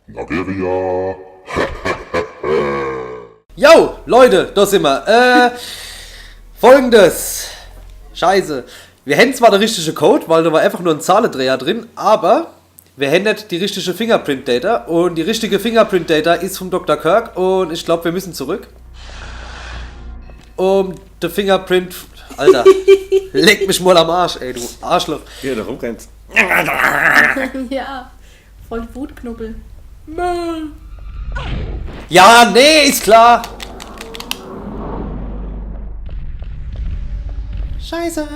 Nageria. Yo, Leute, da sind wir. Folgendes. Scheiße. Wir hätten zwar den richtigen Code, weil da war einfach nur ein Zahlendreher drin, aber wir hätten nicht die richtige Fingerprint-Data. Und die richtige Fingerprint-Data ist vom Dr. Kirk und ich glaube, wir müssen zurück. Um der Fingerprint... Alter, leck mich mal am Arsch, ey, du Arschloch. Wie er da rumrennt. Ja, voll Wutknubbel. Ja, nee, ist klar. Scheiße.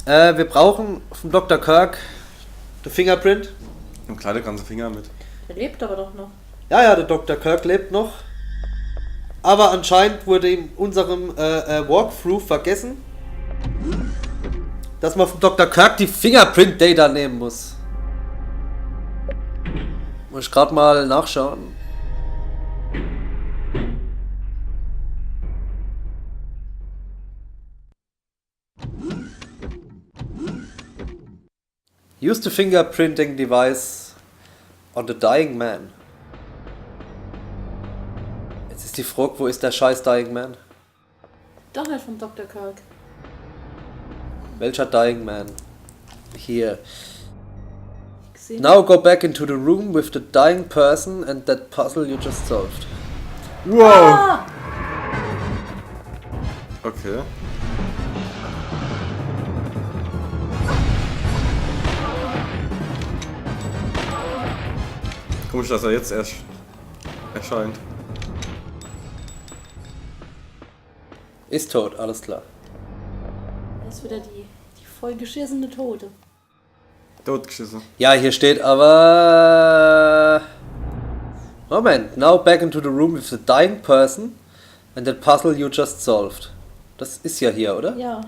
Wir brauchen vom Dr. Kirk den Fingerprint. Und kleine ganze Finger mit. Der lebt aber doch noch. Ja, der Dr. Kirk lebt noch. Aber anscheinend wurde in unserem Walkthrough vergessen, dass man vom Dr. Kirk die Fingerprint-Data nehmen muss. Muss ich gerade mal nachschauen. Use the fingerprinting device on the dying man. Jetzt ist die Frage, wo ist der scheiß Dying Man? Doch nicht vom Dr. Kirk. Welcher Dying Man? Hier. Gesehen? Now go back into the room with the dying person and that puzzle you just solved. Wow! Ah! Okay. Komisch, dass er jetzt erst erscheint. Ist tot, alles klar. Das ist wieder die voll geschissene Tote. Totgeschissen. Ja, hier steht aber... Moment. Now back into the room with the dying person and that puzzle you just solved. Das ist ja hier, oder? Ja,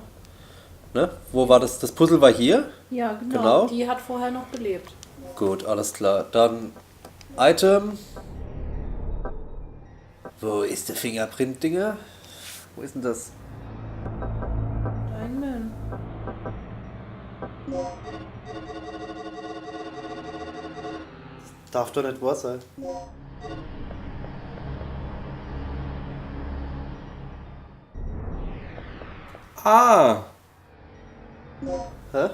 Ne? Wo war das? Das Puzzle war hier? ja, genau. Genau. Die hat vorher noch gelebt. Gut, alles klar. Dann Item. Wo ist der Fingerprint-Dinger? Wo ist denn das? Dein Mann. Darf doch nicht wahr sein. Ah! Hä?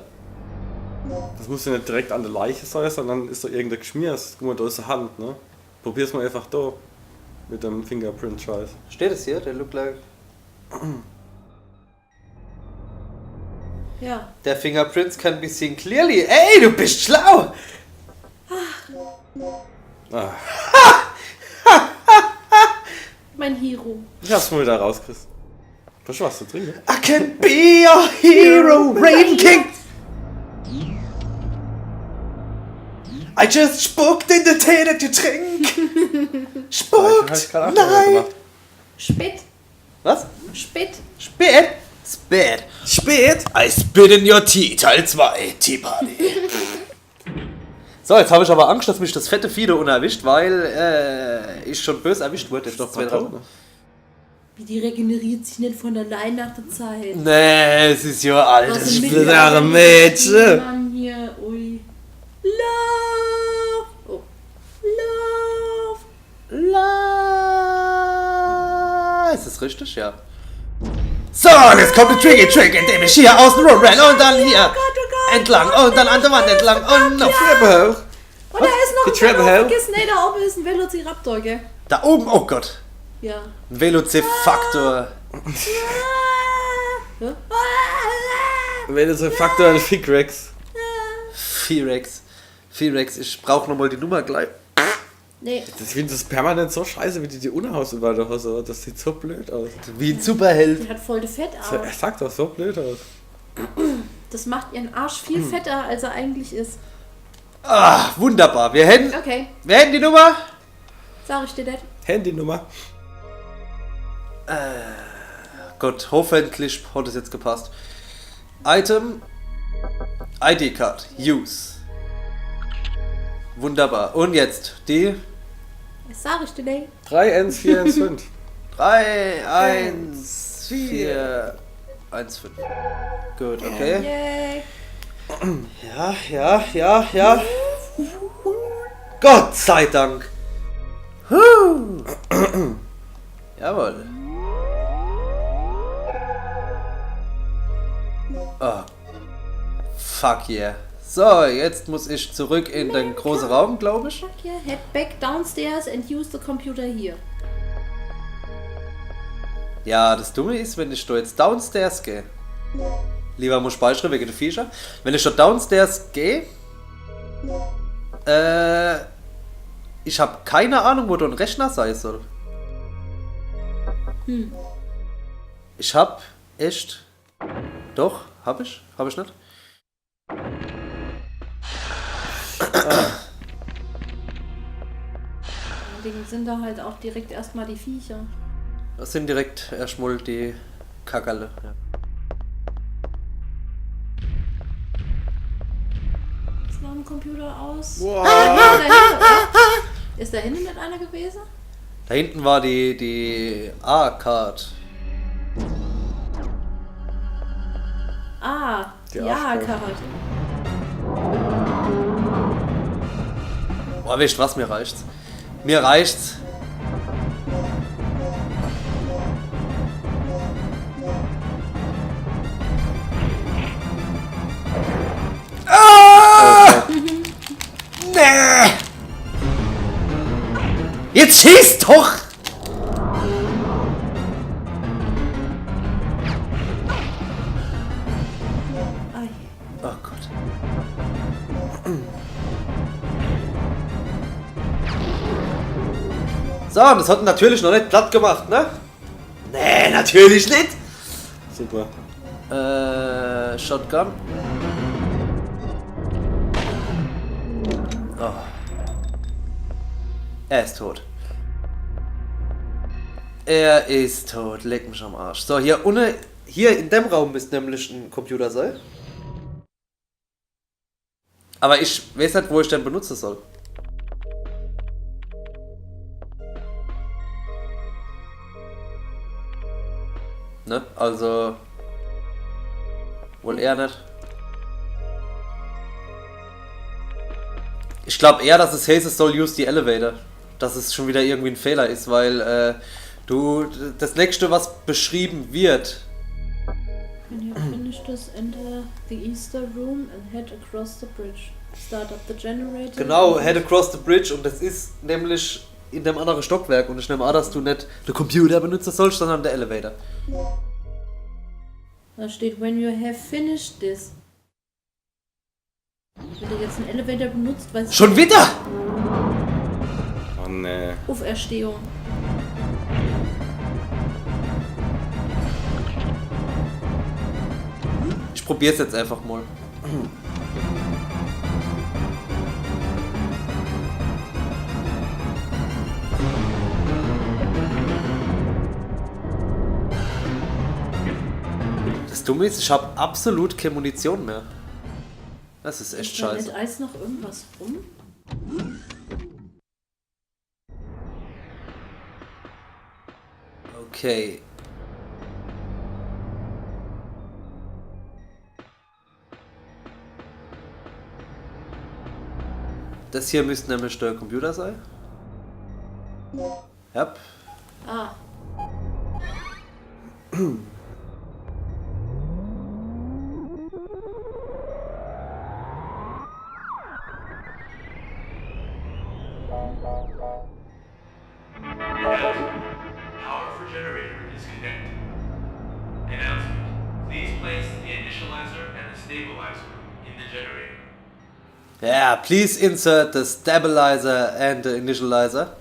Das muss ja nicht direkt an der Leiche sein, sondern ist da irgendein Geschmiers. Guck mal, da ist eine Hand, ne? Probier's mal einfach da. Mit dem Fingerprint-Scheiß. Steht es hier? Der look like... Ja. Der Fingerprints can be seen clearly. Ey, du bist schlau! Ah. Mein Hero. Ich hab's mal wieder rausgerissen. Was warst du drin? I can be your hero, Raven King! I just spucked in the tea that you drink! Spuckt! Nein! Spit. Was? Spit. Spät? Spät. Spät! I spit in your tea, Teil 2, Tea Party. So, jetzt habe ich aber Angst, dass mich das fette Vieh da unerwischt, weil ich schon böse erwischt wurde. Jetzt noch 2, 3 Wochen. Wie die regeneriert sich nicht von allein nach der Zeit. Nee, es ist ja alt. Also Das mit- ist Blöde Mädchen! Mann hier, ui. Love. Oh. Love. La. Ist das richtig? Ja. So, jetzt kommt der Tricky-Trick, indem ich hier außen rumrenne und dann hier entlang und dann an der Wand entlang und noch Treppe hoch. Und da ist noch Die ein Treppe Velociraptor. hoch? Vergiss nicht, da oben ist ein Velociraptor, gell? Da oben, oh Gott. Ja. Ein Velocifaktor. Ja. Wenn du so ein Faktor ein Fickrex. Firex. Firex, ich brauche nochmal die Nummer gleich. Nee, Ich finde das permanent so scheiße, wie die Unterhaus über der Hose. Das sieht so blöd aus. Wie ein Superheld. die hat voll de Fettarm. Er sagt doch so blöd aus. Das macht ihren Arsch viel fetter, als er eigentlich ist. Ah, wunderbar. Wir hätten die Nummer. Sag ich dir das? Handynummer. Gut, hoffentlich hat es jetzt gepasst. Item. ID-Card. Use. Wunderbar. Und jetzt die Was sag ich dir denn? 31415. 3, 1, 4, 1, 5. Gut, okay. Yay. Ja. Gott sei Dank. Huh. Jawohl. Oh. Fuck yeah. So, jetzt muss ich zurück in den großen Raum, glaube ich. Fuck yeah, head back downstairs and use the computer here. Ja, das Dumme ist, wenn ich da jetzt downstairs gehe. Lieber muss speichern wegen der Viecher. Wenn ich da downstairs gehe, ich habe keine Ahnung, wo da ein Rechner sein soll. Ich hab echt. Doch, hab ich? Hab ich nicht? Deswegen sind da halt auch direkt erstmal die Viecher. Das sind direkt erstmal die Kackerle. Ja. Ist noch ein Computer aus? Wow. Ist da hinten nicht einer gewesen? Da hinten war die A-Card. Ah, Die ja, Arschloch. Karat. Boah, wisst was, mir reicht's. Mir reicht's. Ah! Nee! Jetzt schieß doch! Ei. Oh Gott. So, das hat ihn natürlich noch nicht platt gemacht, ne? Nee, natürlich nicht! Super. Shotgun. Oh. Er ist tot. Er ist tot. Leck mich am Arsch. So, hier unten, hier in dem Raum müsste nämlich ein Computer sein. Aber ich weiß nicht, wo ich den benutzen soll. Ne? Also. Wohl eher nicht. Ich glaube eher, dass es heißt, es soll use the elevator. Dass es schon wieder irgendwie ein Fehler ist, weil du. Das nächste, was beschrieben wird. When you finish this, enter the Easter room and head across the bridge. Start up the generator. Genau, head across the bridge und das ist nämlich in dem anderen Stockwerk und ich nehme an, dass du nicht den Computer benutzen sollst, sondern den Elevator. Da steht, when you have finished this. Wenn du jetzt einen Elevator benutzt, weiß ich Schon wieder! Oh ne. Auferstehung. Ich probier's jetzt einfach mal. Das Dumme ist, ich habe absolut keine Munition mehr. Das ist echt Ist da scheiße. mit Eis noch irgendwas rum? Okay. Das hier müsste nämlich der Computer sein. Ja. Ah, Power for generator is connected. Announcement. Please place the initializer and the stabilizer in the generator. Ja, please insert the stabilizer and the initializer.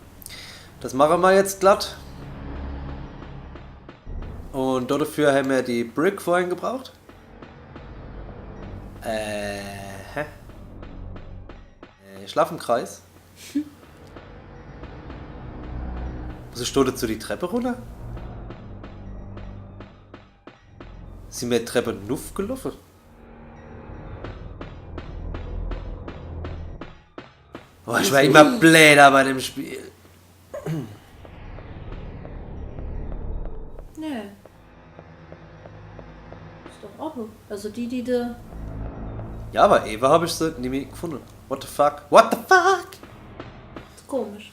Das machen wir jetzt glatt. Und dafür haben wir die Brick vorhin gebraucht. Hä? Schlafenkreis. Muss ich da dazu die Treppe runter? Sind wir die Treppe nuff gelaufen? Oh, ich war immer bläder bei dem Spiel. ne. Ist doch auch. Also die da. Ja, aber Eva habe ich sie nie mehr gefunden. What the fuck? What the fuck? komisch.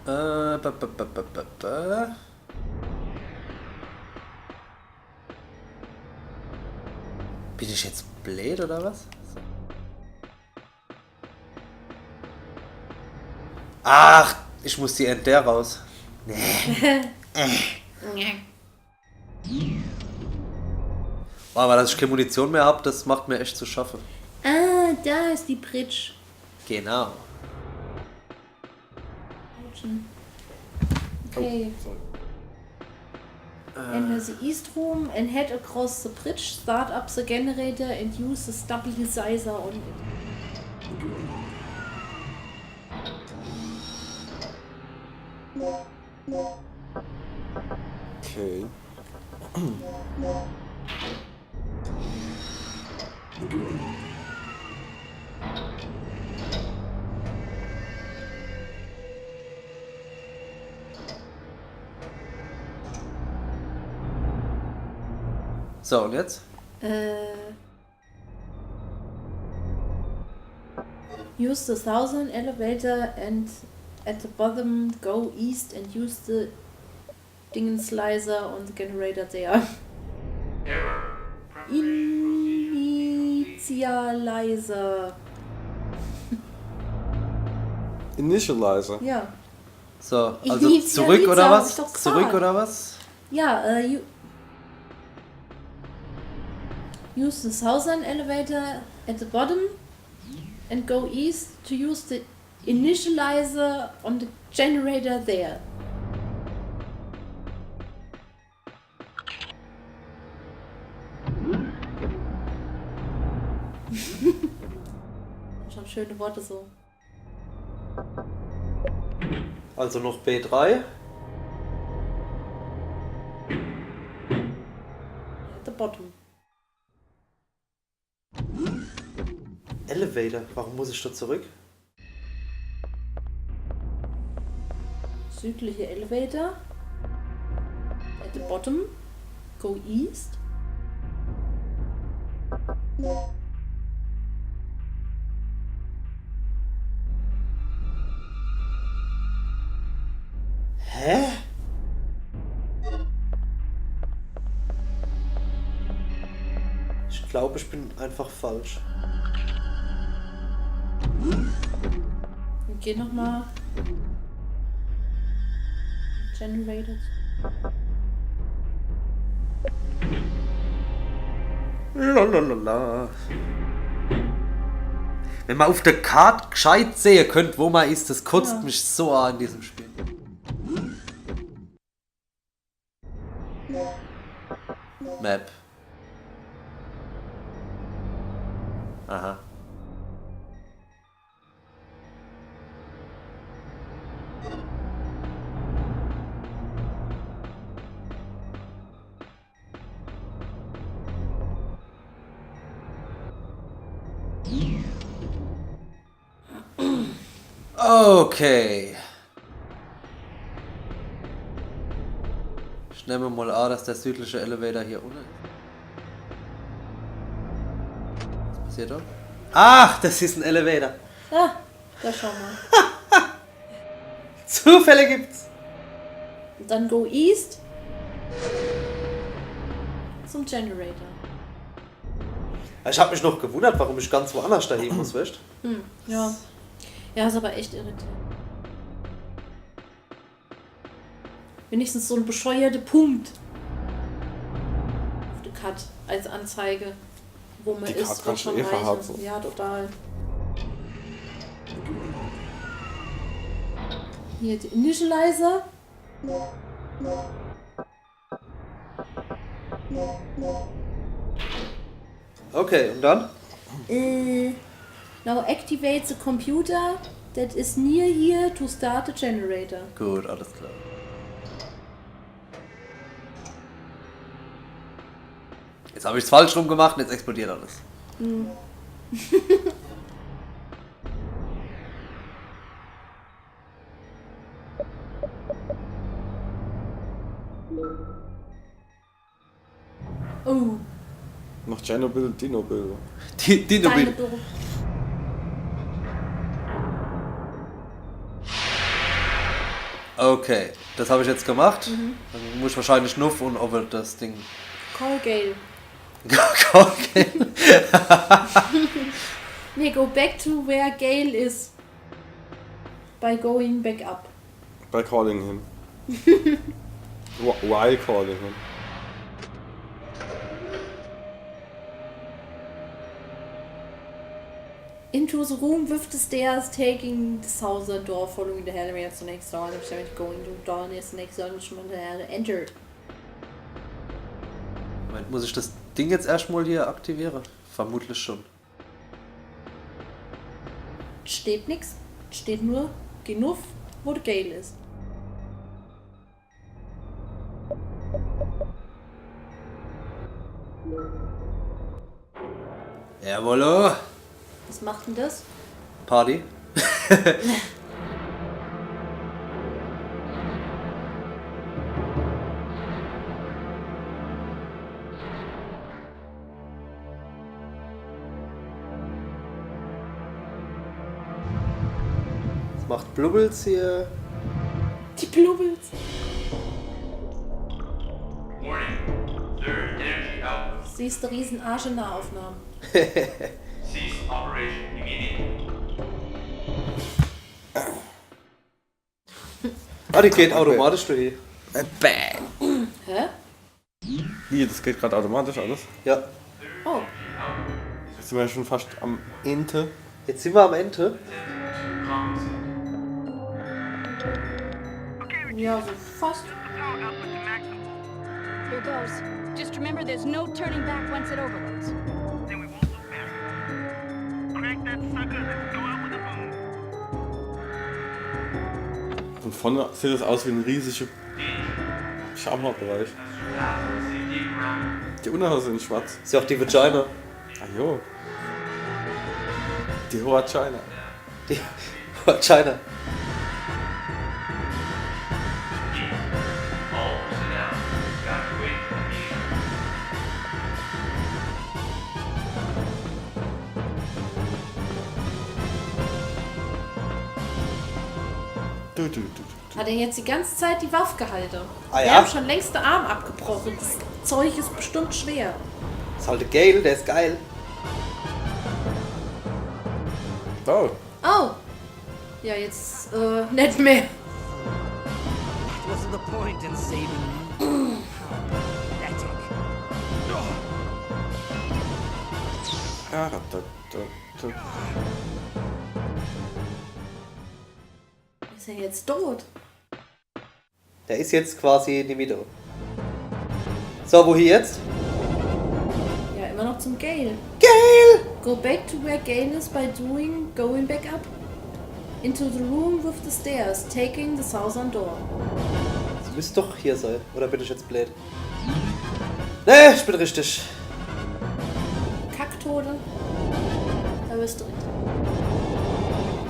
Ba, ba, ba, ba, ba, ba. Bin ich jetzt blöd oder was? Ach, ich muss die Enter raus. Nee. Aber dass ich keine Munition mehr habe, das macht mir echt zu schaffen. Ah, da ist die Bridge. Genau. Okay. Sorry. Enter the East Room and head across the bridge, start up the generator and use the stabilizer on it. Okay. So, und jetzt? Use the 1000 elevator and at the bottom go east and use the Dingenslicer on the generator there. Error. Preparation Initializer. Initializer. Ja. So, Ich also lieb's ja, zurück lieb's oder ja, hab was? ich doch gesagt. Zurück oder was? Ja, use the 1000 elevator at the bottom and go east to use the initializer on the generator there. Schon schöne Worte so. Also noch B3. At the bottom. Elevator. Warum muss ich da zurück? Südliche Elevator. At the bottom. Go east. Hä? Ich glaube, ich bin einfach falsch. Und geh nochmal. Generator. Lalalala. Wenn man auf der Karte gescheit sehen könnt, wo man ist, das kotzt Ja. mich so an in diesem Spiel. Map. Aha. Okay. Ich nehme mal an, dass der südliche Elevator hier unten ist. Was passiert da? Ach, das ist ein Elevator. Ah, da schau mal. Zufälle gibt's. Und dann go east. Zum Generator. Ich habe mich noch gewundert, warum ich ganz woanders dahin muss, weißt du? Ja. Ja, ist aber echt irritierend. Wenigstens so ein bescheuerter Punkt. Auf der Cut als Anzeige, wo man Die ist. Cut kannst du was eh man reicht. verharzen. Ja, total. Hier die Initializer. Okay, und dann? Now activate the computer that is near here to start the generator. Gut, alles klar. Jetzt habe ich es falsch rum gemacht und jetzt explodiert alles. Oh. Noch Tschernobyl, Dinobyl. Dino Deine Bill. Doro. Okay, das habe ich jetzt gemacht. Dann muss ich wahrscheinlich Nuff und over das Ding. Call Gale. Okay. Nee, go back to where Gale is. By going back up. Bei calling him. While calling him. Into the room with the stairs, taking the southern door, following the elevator to the next door, and going to door near the next door, and entered. Moment, muss ich das Ding jetzt erstmal hier aktivieren? Vermutlich schon. Steht nix. Steht nur genug, wo der Gale ist. Jawollo. Was macht denn das? Party. Was macht Blubbles hier? Die Blubbels. Warning. Third energy output. Siehst du riesen Arsch in der Aufnahme. Cease operation immediately. Ah, die geht automatisch durch. Hä? Wie, das geht gerade automatisch alles? Ja. Oh. Jetzt sind wir schon fast am Ende. Jetzt sind wir am Ende. Ja, so fast. Here goes. Just remember there's no turning back once it overloads. Then we won't look back. Crank that sucker, let's go out with a boom. Von vorne sieht das aus wie ein riesiger Schamhaarbereich. Die Unterhose in schwarz. Ist ja auch die Vagina. Ah jo. Die hohe China. Die Vagina. All personnel, evacuate immediately. Du. Hat er jetzt die ganze Zeit die Waffe gehalten? Ah, Wir ja? haben schon längst den Arm abgebrochen. Das Zeug ist bestimmt schwer. Das ist halt der Gale, der ist geil. Oh. Oh. Ja, jetzt nicht mehr. What was the point in saving me? Pathetic. Ja, da. Ist er jetzt tot? Der ist jetzt quasi in die Mitte. So, wo hier jetzt? Ja, immer noch zum Gale. Gale! Go back to where Gale is by going back up. Into the room with the stairs, taking the southern door. Das müsste doch hier sein. Oder bin ich jetzt blöd? Nee, ich bin richtig. Kacktode. Da bist du richtig.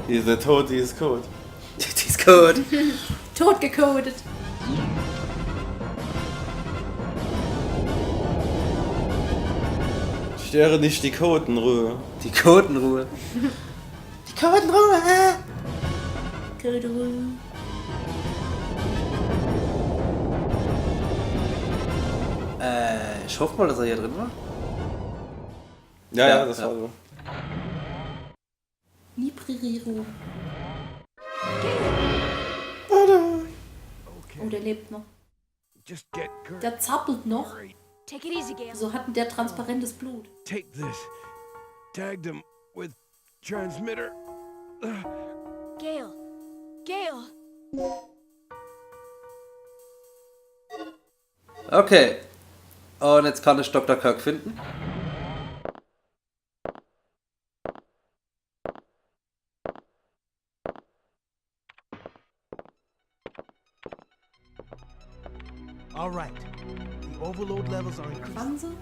Dieser Tod, die ist tot. Die ist gut. Totgecodet. Störe nicht die Kotenruhe. Die Kotenruhe. Die Kotenruhe. Kotenruhe. Ich hoffe mal, dass er hier drin war. Ja, das war so. Libreriro. Oh, der lebt noch. Just get Kurt. Der zappelt noch. Take it easy, Gale. So hatten der transparentes Blut. Take this. Tagged him with transmitter. Gale. Gale. Okay. Und jetzt kann ich Dr. Kirk finden. All right. The overload levels are increasing. Wanze?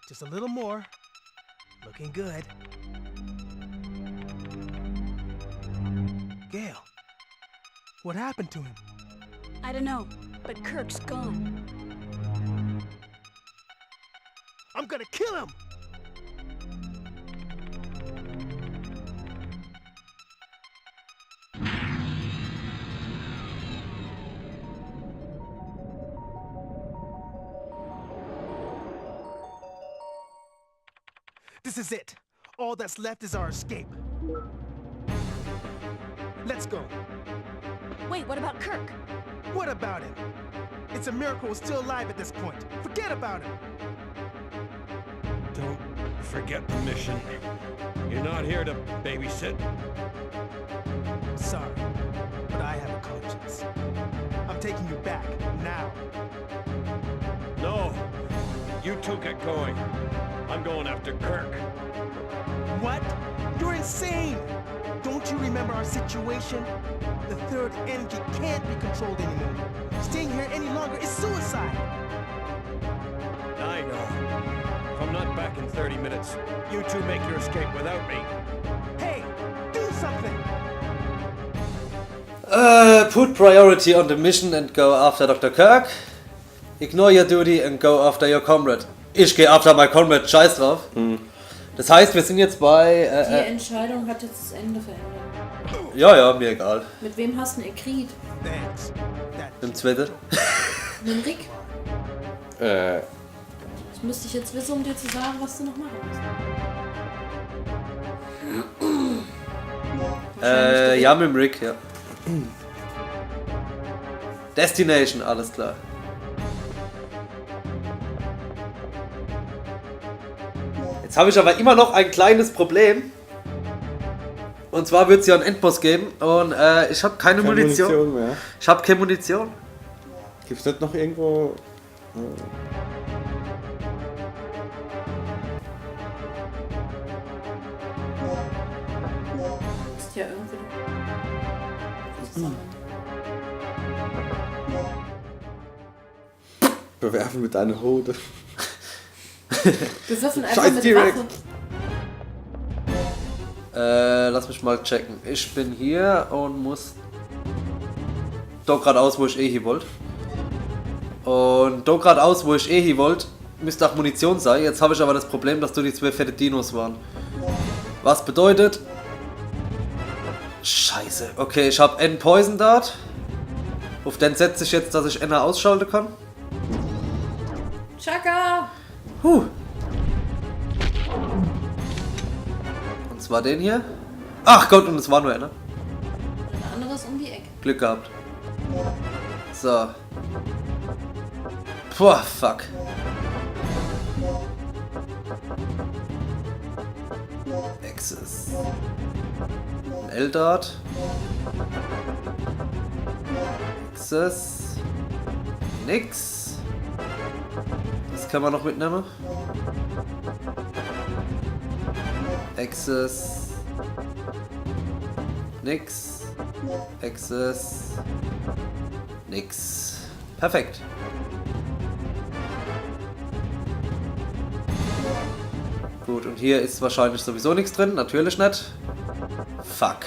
Just a little more. Looking good. Gale. What happened to him? I don't know, but Kirk's gone. I'm gonna kill him! This is it. All that's left is our escape. Let's go. Wait, what about Kirk? What about him? It's a miracle we're still alive at this point. Forget about him. Don't forget the mission. You're not here to babysit. Sorry, but I have a conscience. I'm taking you back now. No. You two get going. I'm going after Kirk. What? You're insane! Don't you remember our situation? The third energy can't be controlled anymore. Staying here any longer is suicide. I know. If I'm not back in 30 minutes, you two make your escape without me. Hey, do something! Put priority on the mission and go after Dr. Kirk. Ignore your duty and go after your comrade. Ich gehe after my comrade, scheiß drauf. Das heißt, wir sind jetzt bei... Die Entscheidung hat jetzt das Ende verändert. ja, mir egal. Mit wem hast du einen Ekrit? Thanks. Im zweiten. Mit dem Rick? Äh, Das müsste ich jetzt wissen, um dir zu sagen, was du noch machen musst. Ja, mit dem Rick, ja. Destination, alles klar. Jetzt habe ich aber immer noch ein kleines Problem. Und zwar wird es ja einen Endboss geben und ich habe keine Munition. mehr. Ich habe keine Munition. Gibt's nicht noch irgendwo... Ist ja irgendwie. Bewerfen mit deiner Hode. Wir würfeln einfach Scheiß mit T-Rex. Waffe. Lass mich mal checken. Ich bin hier und muss da geradeaus, wo ich eh hier wollte. Und da geradeaus, wo ich eh hier wollte, müsste auch Munition sein. Jetzt habe ich aber das Problem, dass da die 2 fette Dinos waren. Was bedeutet... Scheiße. Okay, ich habe einen Poison Dart. Auf den setze ich jetzt, dass ich Enna ausschalten kann. Chaka! Und zwar den hier. Ach Gott, und es war nur einer. Ein anderes um die Ecke. Glück gehabt. So. Boah, fuck. Access. Ein Eldart. Access. Nix. Das kann man noch mitnehmen. Access. Nix. Access. Nix. Perfekt. Gut, und hier ist wahrscheinlich sowieso nichts drin. Natürlich nicht. Fuck.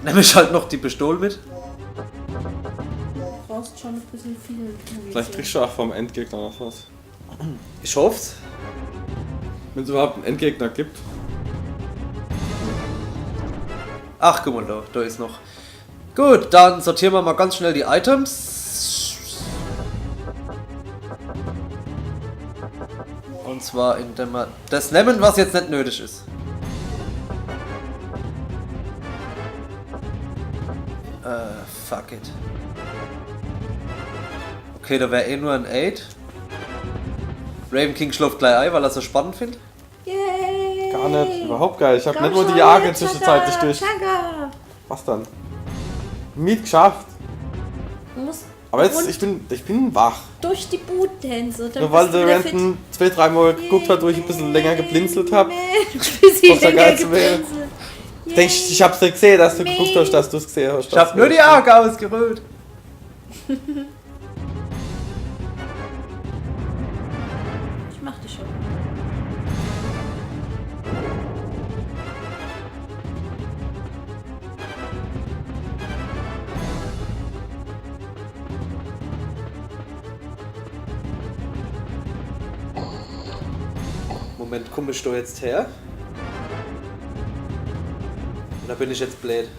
Nehme ich halt noch die Pistole mit. Du brauchst schon ein bisschen viel Munition. Vielleicht kriegst du auch vom Endgegner noch was. Ich hoff's. Wenn es überhaupt einen Endgegner gibt. Ach, guck mal, da ist noch. Gut, dann sortieren wir mal ganz schnell die Items. Und zwar indem wir das nehmen, was jetzt nicht nötig ist. Fuck it. Okay, da wäre eh nur ein 8. Raven King schläft gleich ein, weil er so spannend findet. Yay! Gar nicht. Überhaupt geil. Ich habe Komm nicht nur die schon Jagd jetzt, zwischenzeitlich Chaka, durch. Chaka. Was dann? Miet geschafft. Du musst Aber jetzt, und ich bin wach. durch die Boot-Tänze. dann Nur weil bist du der wieder Renten 2-3 Mal geguckt hat, wo ich ein bisschen länger geblinzelt habe. Bisschen Doch, der länger geilste Wäre. geblinzelt. Denkst ich hab's nicht gesehen, dass du geguckt hast, dass du es gesehen hast. Ich hab nur die Augen ausgerollt. Ich mach dich schon. Moment, komm ich da jetzt her? Oder bin ich jetzt blöd?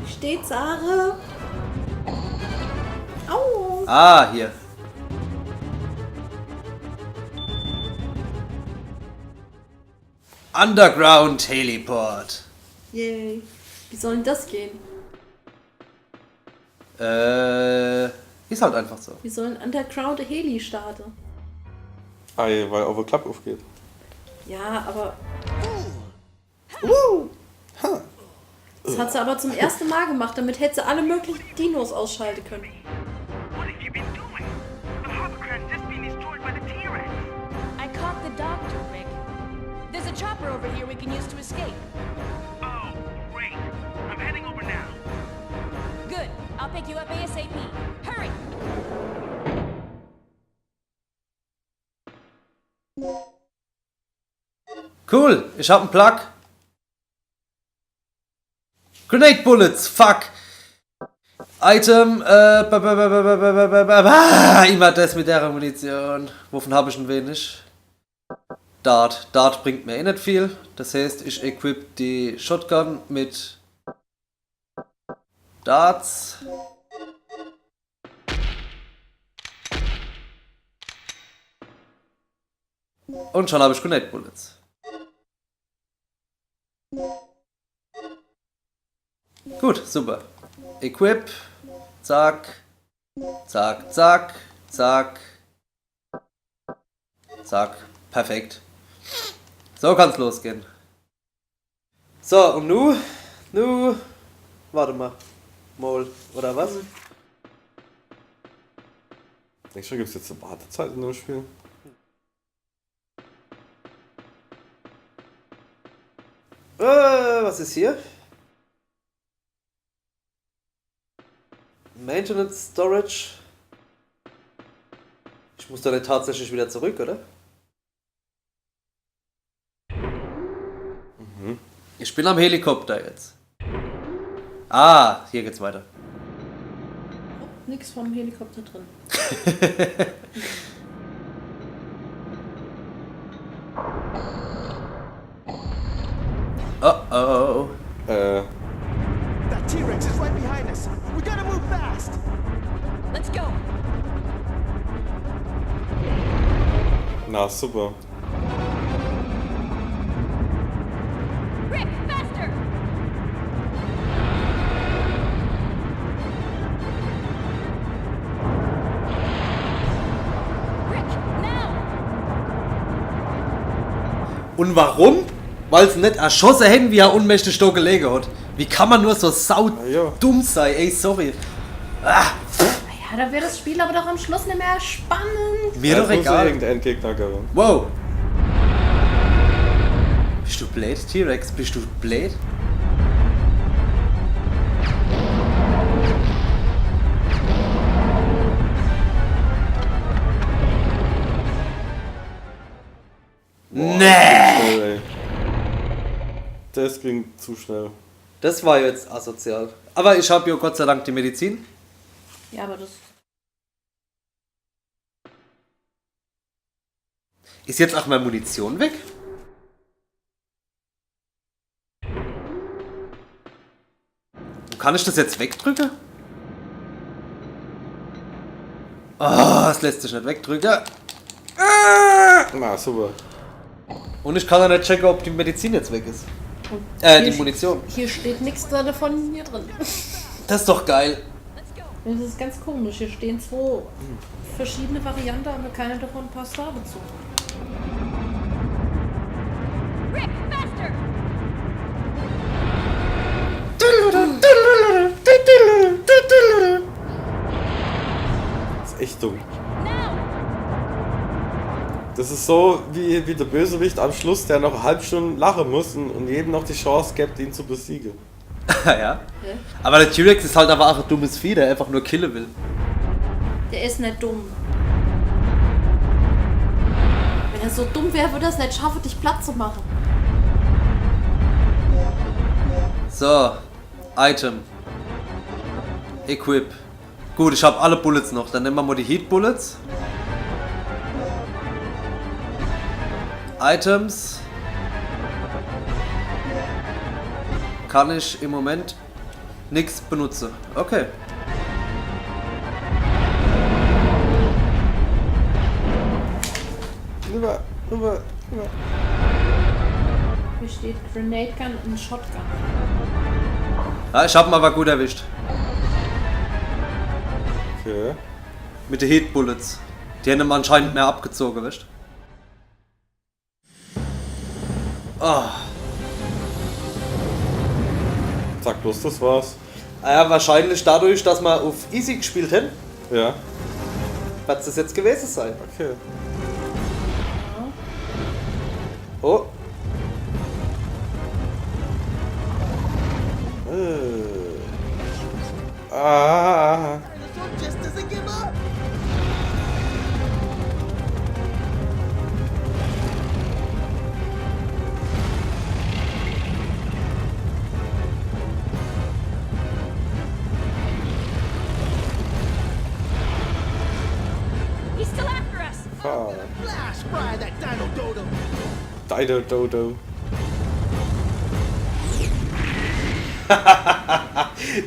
Steht Sarah? Au! Ah, hier. Underground Heliport. Yay. Wie soll denn das gehen? Ist halt einfach so. Wie soll ein Underground Heli starten? Weil auf der Klappe aufgeht. Ja, aber. Das hat sie aber zum ersten Mal gemacht, damit hätte sie alle möglichen Dinos ausschalten können. What have you been doing? The hovercraft's just being destroyed by the T-Rex. I caught the doctor, Rick. There's a chopper over here we can use to escape. Oh, great. I'm heading over now. Good. I'll pick you up ASAP. Hurry! Cool, ich hab einen Plug. Grenade Bullets, fuck. Item, immer das mit der Munition. Wovon habe ich ein wenig? Dart. Dart bringt mir eh nicht viel. Das heißt, ich equip die Shotgun mit Darts. Und schon habe ich Grenade Bullets. Gut, super. Equip. Zack. Zack, zack, zack. Zack. Perfekt. So kann's losgehen. So, und nu. Warte mal. Mol, oder was? Denkst du, gibt es jetzt eine Wartezeit in dem Spiel? Was ist hier? Maintenance Storage. Ich muss da nicht tatsächlich wieder zurück, oder? Ich bin am Helikopter jetzt. Ah, hier geht's weiter. Nix vom Helikopter drin. Oh oh. That T-Rex is right behind us. We gotta move fast. Let's go! Na, super. Rick, faster! Rick, now! Und warum? Weil sie nicht erschossen hätten, wie er unmächtig da gelegen hat. Wie kann man nur so ja. dumm sein? Ey, sorry. Ja, da wäre das Spiel aber doch am Schluss nicht mehr spannend. Mir doch Muss ja egal. irgendein Endgegner gewinnen. Wow. Bist du blöd, T-Rex? Bist du blöd? Nee. Ey. Das ging zu schnell. Das war jetzt asozial. Aber ich habe ja Gott sei Dank die Medizin. Ja, aber das. Ist jetzt auch mal Munition weg? Kann ich das jetzt wegdrücken? Oh, es lässt sich nicht wegdrücken. Na, super. Und ich kann auch nicht checken, ob die Medizin jetzt weg ist. Die Munition. Hier steht nichts davon hier drin. Das ist doch geil. Das ist ganz komisch. Hier stehen zwei verschiedene Varianten, aber keine davon passt da dazu. Rick, faster! Das ist echt dumm. Now! Das ist so wie der Bösewicht am Schluss, der noch eine halbe Stunde lachen muss und jedem noch die Chance gibt, ihn zu besiegen. Ja. Aber der T-Rex ist halt aber auch ein dummes Vieh, der einfach nur killen will. Der ist nicht dumm. Wenn er so dumm wäre, würde er es nicht schaffen, dich platt zu machen. So. Item. Equip. Gut, ich habe alle Bullets noch. Dann nehmen wir mal die Heat Bullets. Items. Kann ich im Moment nichts benutzen. Okay. hier steht Grenade Gun und Shotgun. Ja, ich hab ihn aber gut erwischt. Okay. Mit den Heat Bullets. Die haben ihm anscheinend mehr abgezogen, weißt du? Ah. Sag bloß, das war's. Ja, wahrscheinlich dadurch, dass wir auf Easy gespielt haben, Ja. wird es das jetzt gewesen sein. Okay. Oh, Ah. Dinosaur just doesn't give up. He's still after us! Ah. Flash fry that Dino Dodo. Dido Dodo.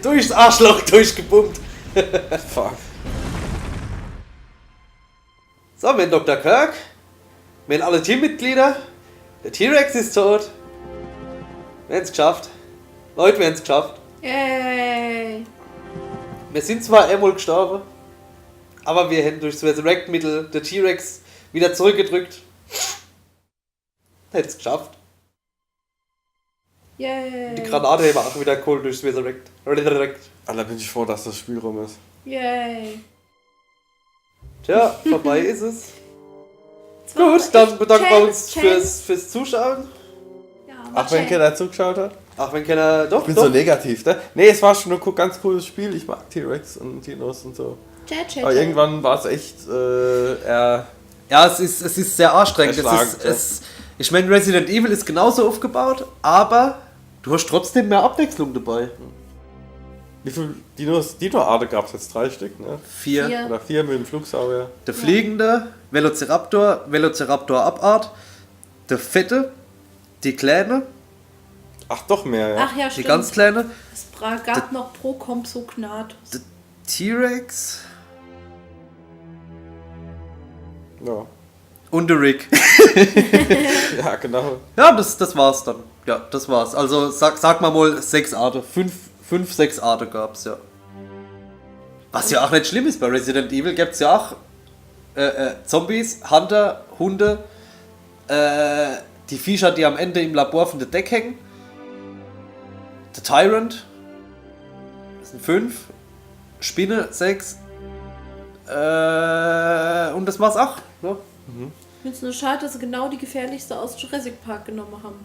durchs Arschloch durchgebummt. Fuck. So, wir haben Dr. Kirk. Wir haben alle Teammitglieder. Der T-Rex ist tot. Wir haben es geschafft. Leute, wir haben es geschafft. Yay! Wir sind zwar einmal gestorben, aber wir haben durch das Resurrect-Mittel der T-Rex wieder zurückgedrückt. Hätten es geschafft. Yay! Die Granate haben wir auch wieder geholt durchs Resurrect. Alter, bin ich froh, dass das Spiel rum ist. Yay! Tja, vorbei ist es. Das war Gut, dann echt bedanken wir uns Chance. fürs Zuschauen. Ja, war Ach, wenn Chance. keiner zugeschaut hat? Ach, wenn keiner. Doch, Ich bin doch. so negativ, ne? Nee, es war schon ein ganz cooles Spiel. Ich mag T-Rex und Dinos und so. Aber irgendwann war es echt eher. Ja, es ist sehr anstrengend. Erschlagend, Ich meine, Resident Evil ist genauso aufgebaut, aber du hast trotzdem mehr Abwechslung dabei. Wie viele Dino-Arten gab es jetzt? 3 Stück, ne? 4. Vier. Oder 4 mit dem Flugsaurier. Der fliegende, Velociraptor Abart, der fette, die kleine, Ach, doch mehr, ja. Ach ja, die stimmt. ganz kleine, Es gab noch Procompsognathus. T-Rex Ja, und der Rick. ja genau. Ja, das war's dann. Ja, das war's. Also sag mal 6 Arten. 5, 6 Arten gab's, ja. Was ja auch nicht schlimm ist, bei Resident Evil gibt's ja auch Zombies, Hunter, Hunde, die Viecher, die am Ende im Labor von der Deck hängen. Der Tyrant. Das sind 5. Spinne 6. Und das war's auch. Ne? Ich finde es nur schade, dass sie genau die gefährlichste aus Jurassic Park genommen haben.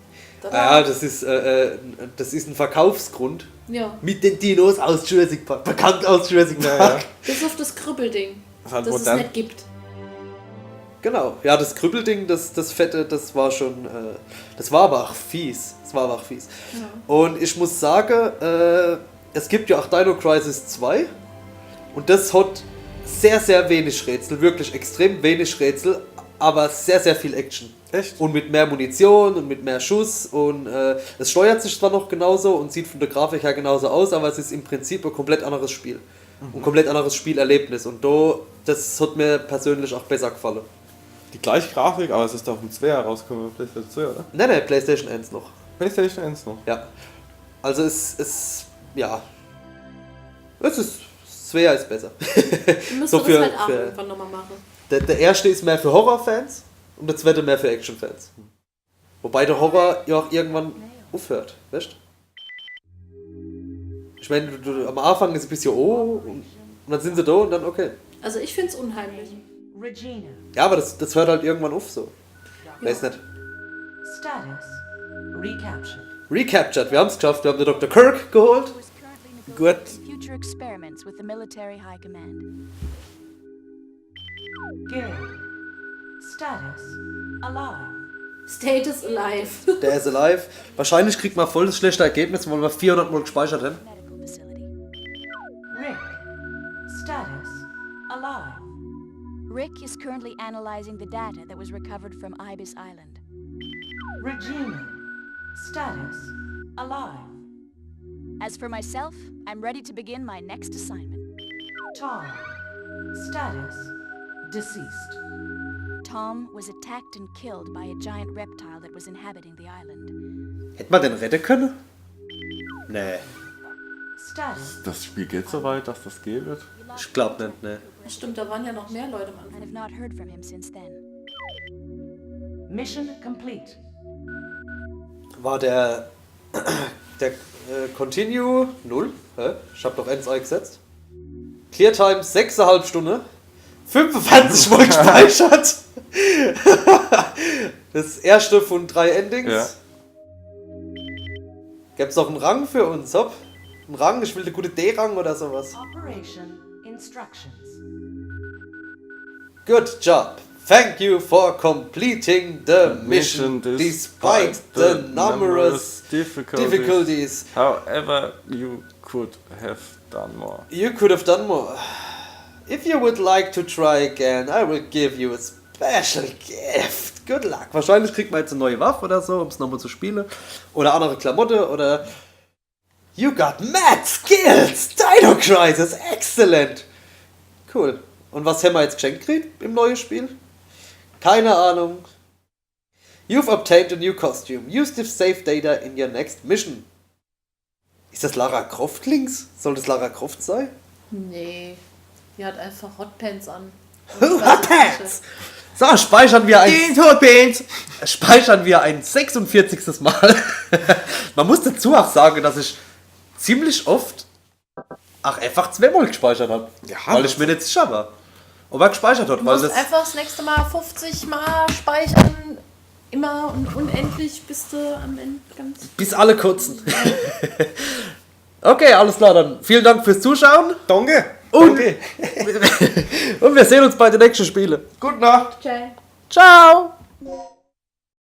Ja, das ist ein Verkaufsgrund. Ja, Mit den Dinos aus Jurassic Park. Bekannt aus Jurassic Park. bis auf das Krüppelding, Das hat das es modern. nicht gibt. Genau. Ja, das Krüppelding, das Fette, das war schon. Das war aber auch fies. Ja. Und ich muss sagen, es gibt ja auch Dino Crisis 2. Und das hat sehr, sehr wenig Rätsel. Wirklich extrem wenig Rätsel. Aber sehr, sehr viel Action. Echt? Und mit mehr Munition und mit mehr Schuss. Und es steuert sich zwar noch genauso und sieht von der Grafik her genauso aus, aber es ist im Prinzip ein komplett anderes Spiel. Ein komplett anderes Spielerlebnis. Und das hat mir persönlich auch besser gefallen. Die gleiche Grafik, aber es ist doch ein 2 herausgekommen. PlayStation 2, oder? Ne, PlayStation 1 noch. PlayStation 1 noch. Ja. Also ja. Es ist schwer ist besser. Müssen So wir für- das halt auch für- irgendwann nochmal machen. Der erste ist mehr für Horrorfans und der zweite mehr für Actionfans. Wobei der Horror ja auch irgendwann aufhört, weißt du? Ich meine, du am Anfang ist ein bisschen und dann sind sie da und dann okay. Also ich finde es unheimlich. Regina. Ja, aber das hört halt irgendwann auf so. Weiß nicht. Status. Recaptured. Recaptured, wir haben es geschafft, wir haben den Dr. Kirk geholt. Was currently Gut. negotiating future experiments with the military high command. Good. Status. Alive. Status alive. Der ist alive. Wahrscheinlich kriegt man voll das schlechte Ergebnis, weil wir 400 Mal gespeichert haben. Medical facility. Rick. Status. Alive. Rick is currently analyzing the data that was recovered from Ibis Island. Regina. Status. Alive. As for myself, I'm ready to begin my next assignment. Tom. Status. Deceased. Tom was attacked and killed by a giant reptile that was inhabiting the island. Hätte man den retten können? Nee, Status. Das Spiel geht so weit, dass das gehen wird. ich glaub nicht, ne. Stimmt, da waren ja noch mehr Leute am And Anfang. have not heard from him since then. Mission complete. War der Continue 0? Hä? Ich hab doch Ends eingesetzt. Clear Time 6,5 Stunden. 45 Mal gespeichert. Das erste von 3 Endings. Ja. Gäb's noch einen Rang für uns, hopp? Ein Rang? Ich will eine gute D-Rang oder sowas. Operation instructions. Good job. Thank you for completing the mission despite the numerous difficulties. However, you could have done more. You could have done more. If you would like to try again, I will give you a special gift. Good luck. Wahrscheinlich kriegt man jetzt eine neue Waffe oder so, um es nochmal zu spielen. Oder andere Klamotte oder... You got mad skills! Dino Crisis! Excellent! Cool. Und was haben wir jetzt geschenkt gekriegt im neuen Spiel? Keine Ahnung. You've obtained a new costume. Use the save data in your next mission. Ist das Lara Croft links? Soll das Lara Croft sein? Nee, die hat einfach Hotpants an. Hotpants! So, speichern wir ein 46. Mal. Man muss dazu auch sagen, dass ich ziemlich oft einfach 2-mal gespeichert habe. Ja, weil ich mir nicht sicher war, ob er gespeichert hat. Du Weil musst das einfach das nächste Mal 50 Mal speichern. Immer und unendlich bist du am Ende ganz... bis alle kotzen. Okay, alles klar, dann vielen Dank fürs Zuschauen. Danke! Und, und wir sehen uns bei den nächsten Spielen. Gute Nacht! Okay. Ciao!